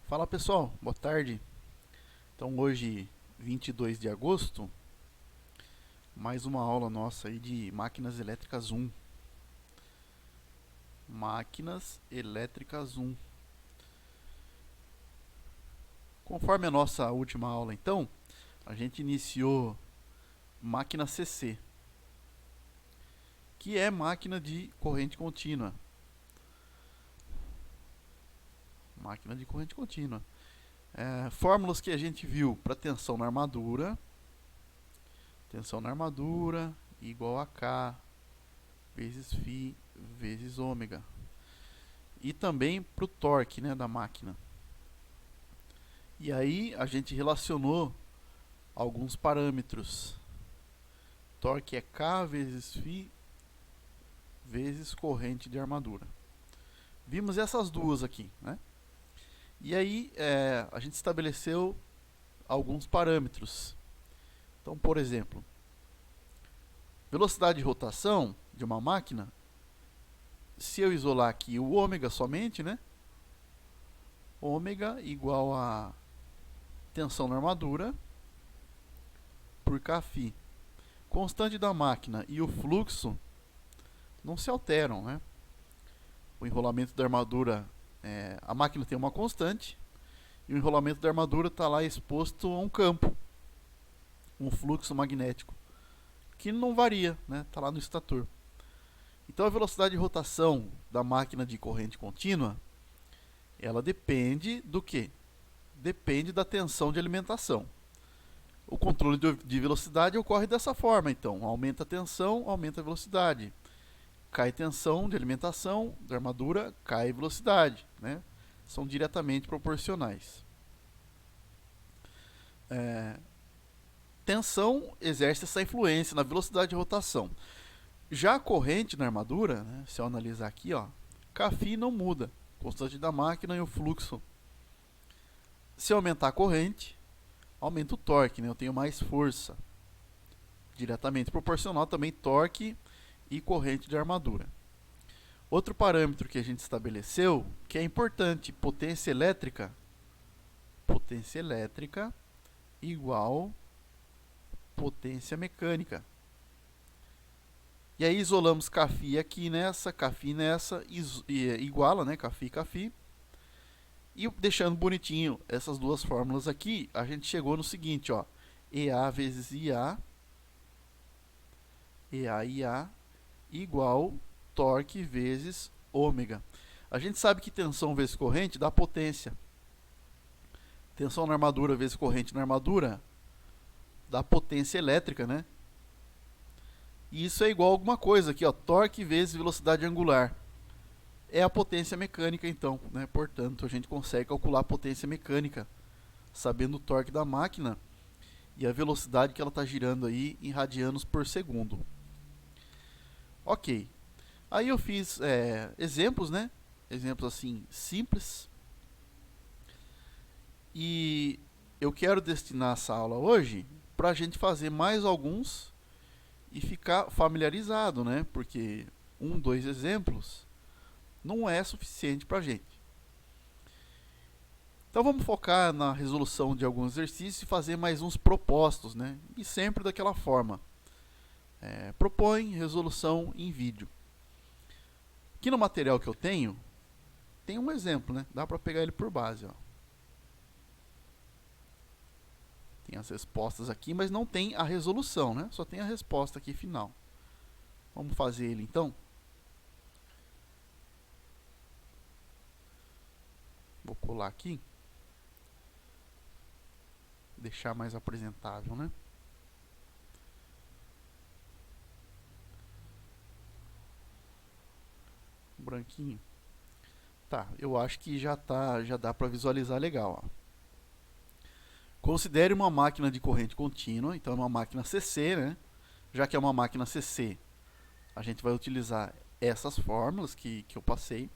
Fala pessoal, boa tarde. Então hoje, 22 de agosto, mais uma aula nossa aí de máquinas elétricas 1. Máquinas elétricas 1. Conforme a nossa última aula então, a gente iniciou máquina CC, que é máquina de corrente contínua. Máquina de corrente contínua. Fórmulas que a gente viu para tensão na armadura. Tensão na armadura igual a K vezes Φ vezes ômega. E também para o torque, né, da máquina. E aí a gente relacionou alguns parâmetros. Torque é K vezes Φ vezes corrente de armadura. Vimos essas duas aqui, né? E aí a gente estabeleceu alguns parâmetros. Então, por exemplo, velocidade de rotação de uma máquina, se eu isolar aqui o ômega somente, né? Ômega igual a tensão na armadura por Kφ. Constante da máquina e o fluxo não se alteram, né? O enrolamento da armadura, a máquina tem uma constante e o enrolamento da armadura está lá exposto a um campo, um fluxo magnético, que não varia, né? Está lá no estator. Então a velocidade de rotação da máquina de corrente contínua, ela depende do quê? Depende da tensão de alimentação. O controle de velocidade ocorre dessa forma, então, aumenta a tensão, aumenta a velocidade. Cai tensão de alimentação da armadura, cai velocidade, né? São diretamente proporcionais. Tensão exerce essa influência na velocidade de rotação. Já a corrente na armadura, né, se eu analisar aqui, ó, Kφ não muda, constante da máquina e o fluxo. Se eu aumentar a corrente, aumenta o torque, né, eu tenho mais força. Diretamente proporcional também torque e corrente de armadura. Outro parâmetro que a gente estabeleceu, que é importante, potência elétrica igual potência mecânica. E aí isolamos Kφ aqui nessa, Kφ nessa, iguala, né, Kφ e Kφ. E deixando bonitinho essas duas fórmulas aqui, a gente chegou no seguinte, ó, EA vezes IA, EA igual torque vezes ômega. A gente sabe que tensão vezes corrente dá potência. Tensão na armadura vezes corrente na armadura dá potência elétrica, né? E isso é igual a alguma coisa aqui, ó, torque vezes velocidade angular. É a potência mecânica, então, né? Portanto, a gente consegue calcular a potência mecânica, sabendo o torque da máquina e a velocidade que ela está girando aí em radianos por segundo. Ok. Aí eu fiz exemplos, né? Exemplos assim, simples. E eu quero destinar essa aula hoje para a gente fazer mais alguns e ficar familiarizado, né? Porque 2 exemplos não é suficiente para a gente. Então vamos focar na resolução de alguns exercícios e fazer mais uns propostos, né? E sempre daquela forma. Propõe resolução em vídeo. Aqui no material que eu tenho, tem um exemplo, né? Dá para pegar ele por base, ó. Tem as respostas aqui, mas não tem a resolução, né? Só tem a resposta aqui final. Vamos fazer ele então. Vou colar aqui. Deixar mais apresentável, né? Branquinho. Tá, eu acho que já dá para visualizar legal, ó. Considere uma máquina de corrente contínua, então é uma máquina CC, né? Já que é uma máquina CC, a gente vai utilizar essas fórmulas que eu passei.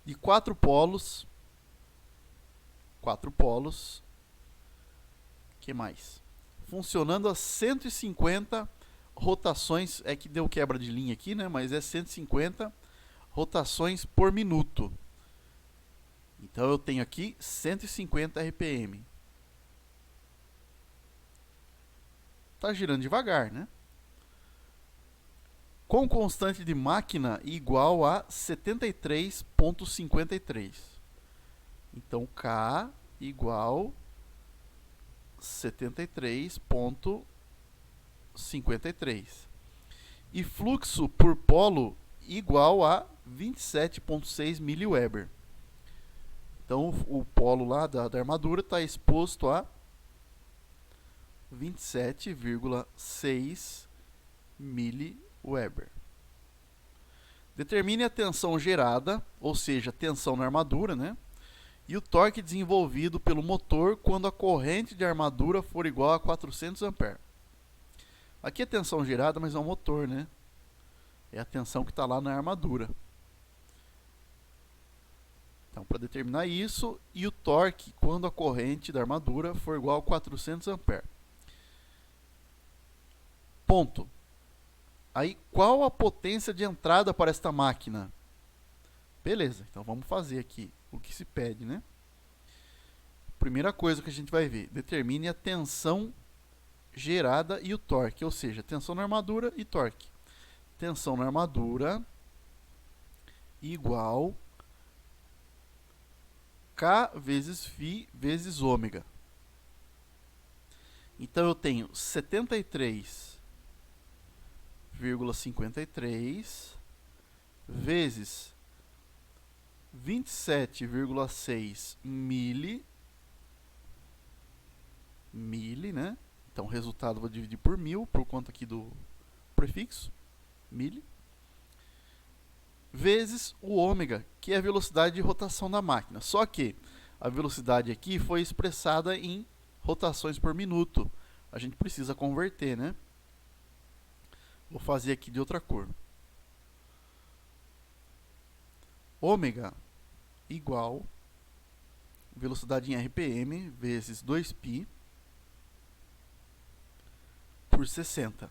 De 4 polos. 4 polos. Que mais? Funcionando a 150 rotações, é que deu quebra de linha aqui, né? Mas é 150 rotações por minuto. Então eu tenho aqui 150 RPM. Está girando devagar, né? Com constante de máquina igual a 73,53. Então K igual 73,53. E fluxo por polo igual a 27,6 mW. Então o polo lá da armadura está exposto a 27,6 mW. Determine a tensão gerada, ou seja, tensão na armadura, né? E o torque desenvolvido pelo motor quando a corrente de armadura for igual a 400 A. Aqui é tensão gerada, mas é um motor, né? É a tensão que está lá na armadura. Então, para determinar isso, e o torque quando a corrente da armadura for igual a 400 A. Ponto. Aí, qual a potência de entrada para esta máquina? Beleza, então vamos fazer aqui o que se pede, né? Primeira coisa que a gente vai ver, determine a tensão gerada e o torque, ou seja, tensão na armadura e torque. Tensão na armadura igual K vezes Φ vezes ômega. Então eu tenho 73,53 vezes 27,6 mili, né? Então o resultado eu vou dividir por 1000, por conta aqui do prefixo, mili, vezes o ômega, que é a velocidade de rotação da máquina. Só que a velocidade aqui foi expressada em rotações por minuto. A gente precisa converter, né? Vou fazer aqui de outra cor. Ômega igual velocidade em RPM vezes 2π por 60.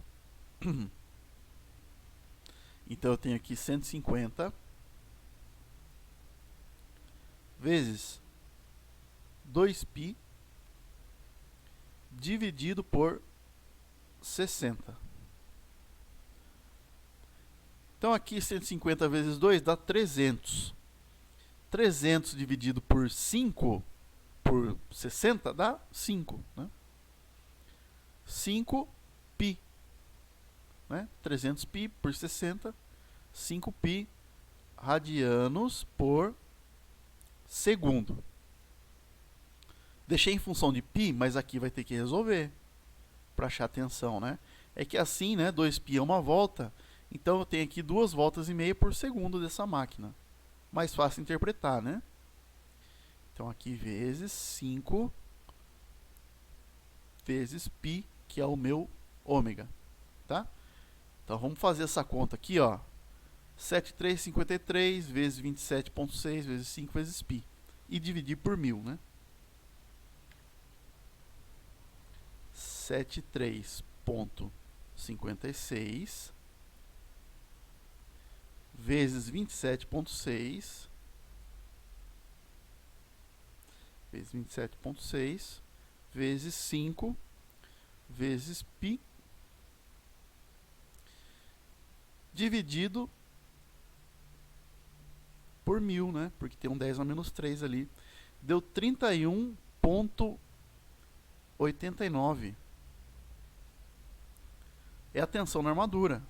Então eu tenho aqui 150 vezes 2π dividido por 60. Então aqui 150 vezes 2 dá 300. 300 dividido por 5 por 60 dá 5, né? 5π, né? 300π por 60, 5π radianos por segundo. Deixei em função de π, mas aqui vai ter que resolver para achar a tensão, né? É que assim, né, 2π é uma volta, então eu tenho aqui 2 voltas e meia por segundo dessa máquina. Mais fácil interpretar, né? Então aqui vezes 5 vezes π, que é o meu ômega, tá? Então vamos fazer essa conta aqui, ó. 7,353 vezes 27,6 vezes 5 vezes π. E dividir por 1000, né? 73,56 vezes 27,6 vezes 27,6 vezes 5 vezes π dividido por 1000, né? Porque tem um 10 a menos 3 ali. Deu 31,89. É a tensão na armadura.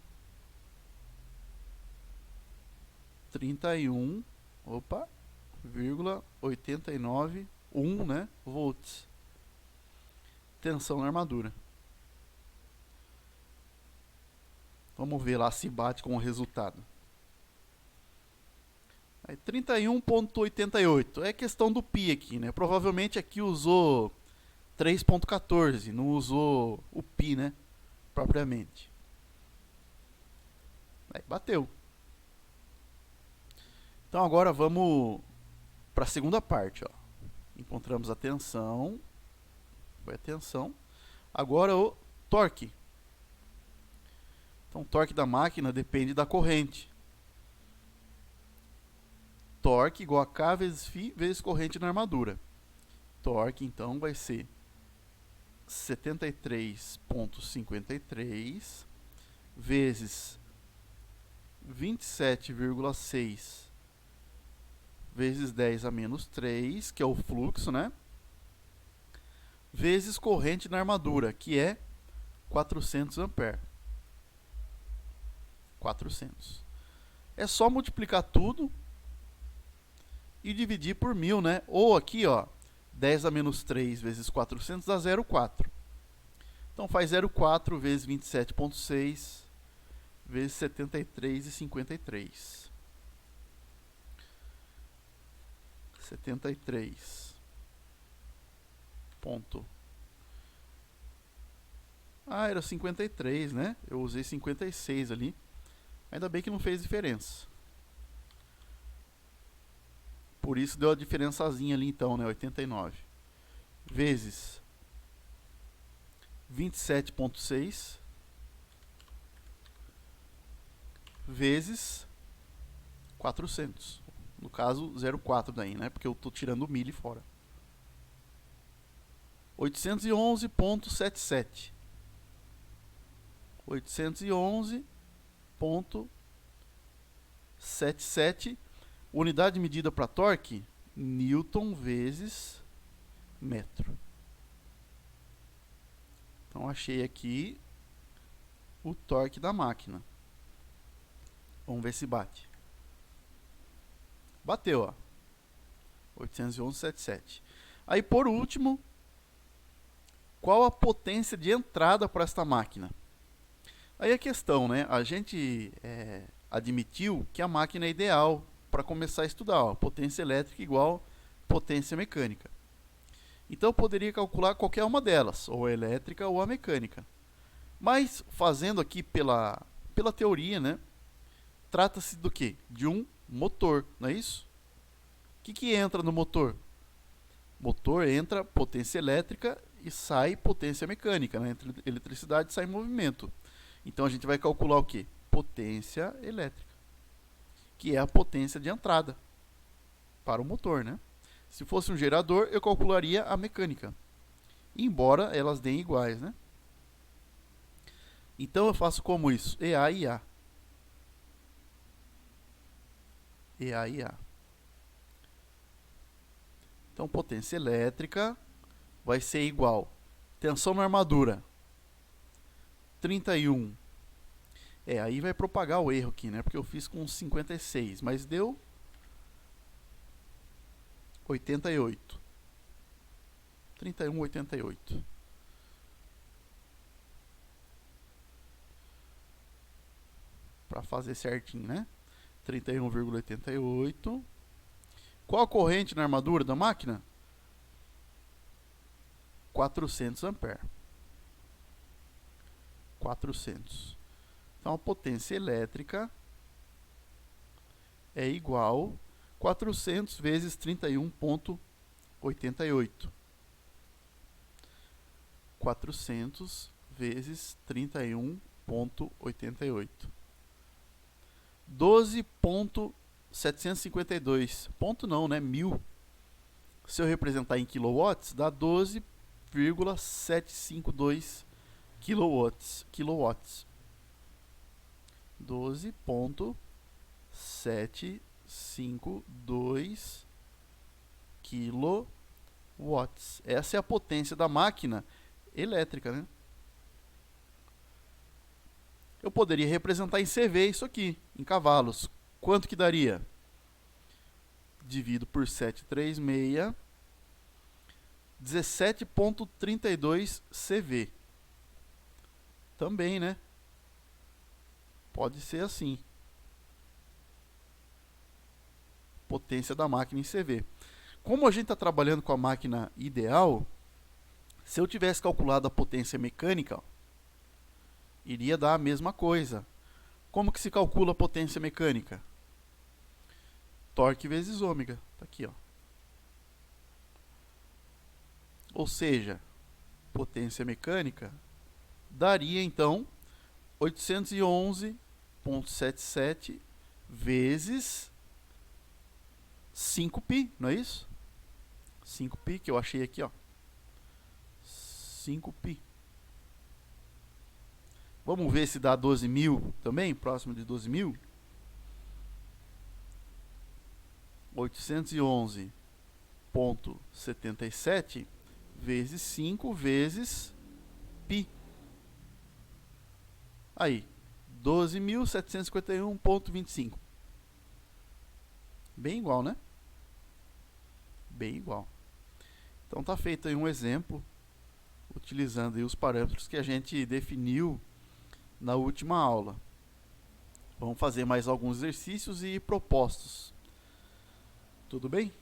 31,89 né, volts. Tensão na armadura. Vamos ver lá se bate com o resultado. 31,88. É questão do π aqui, né? Provavelmente aqui usou 3,14, não usou o π, né? Propriamente. Aí bateu. Então agora vamos para a segunda parte, ó. Encontramos a tensão. Foi a tensão. Agora o torque. Então o torque da máquina depende da corrente. torque igual a K vezes φ vezes corrente na armadura. Torque, então, vai ser 73,53 vezes 27,6 vezes 10 a menos 3, que é o fluxo, né? Vezes corrente na armadura, que é 400 amperes. 400. É só multiplicar tudo e dividir por 1000, né? Ou aqui, ó, 10 a menos 3 vezes 400 dá 0,4. Então faz 0,4 vezes 27,6 vezes 73,53. 73 ponto. Ah, era 53, né? Eu usei 56 ali. Ainda bem que não fez diferença. Por isso deu a diferençazinha ali então, né? 89. Vezes 27,6 vezes 400. No caso, 0,4 daí, né? Porque eu estou tirando o milho fora. 811,77. 811,77. Unidade medida para torque, Newton vezes metro. Então, achei aqui o torque da máquina. Vamos ver se bate. Bateu, ó. 811,77. Aí, por último, qual a potência de entrada para esta máquina? Aí a questão, né? A gente admitiu que a máquina é ideal para começar a estudar, ó, potência elétrica igual potência mecânica. Então eu poderia calcular qualquer uma delas, ou a elétrica ou a mecânica. Mas fazendo aqui pela teoria, né? Trata-se do quê? De um motor, não é isso? O que entra no motor? Motor entra potência elétrica e sai potência mecânica, né? Entre eletricidade sai movimento. Então a gente vai calcular o quê? Potência elétrica, que é a potência de entrada para o motor, né? Se fosse um gerador, eu calcularia a mecânica, embora elas deem iguais, né? Então eu faço como isso? EA e A. EA e A. Então potência elétrica vai ser igual tensão na armadura 31. Aí vai propagar o erro aqui, né? Porque eu fiz com 56, mas deu 88. 31,88. Para fazer certinho, né? 31,88. Qual a corrente na armadura da máquina? 400 amperes. 400. Então a potência elétrica é igual 400 vezes 31,88. 400 vezes 31,88. 12,752. Ponto não, né? 1000. Se eu representar em kilowatts, dá 12,752 kilowatts. 12,752 kilowatts. Essa é a potência da máquina elétrica, né? Eu poderia representar em CV isso aqui, em cavalos. Quanto que daria? Divido por 736, 17,32 CV. Também, né? Pode ser assim. Potência da máquina em CV. Como a gente está trabalhando com a máquina ideal, se eu tivesse calculado a potência mecânica, ó, iria dar a mesma coisa. Como que se calcula a potência mecânica? Torque vezes ômega. Tá aqui, ó. Ou seja, potência mecânica daria então 811,77 vezes 5π, não é isso? 5π que eu achei aqui, ó. 5π. Vamos ver se dá 12.000 também, próximo de 12.000. 811,77 vezes 5 vezes π. Aí, 12.751,25. Bem igual, né? Bem igual. Então tá feito aí um exemplo, utilizando aí os parâmetros que a gente definiu na última aula. Vamos fazer mais alguns exercícios e propostos. Tudo bem?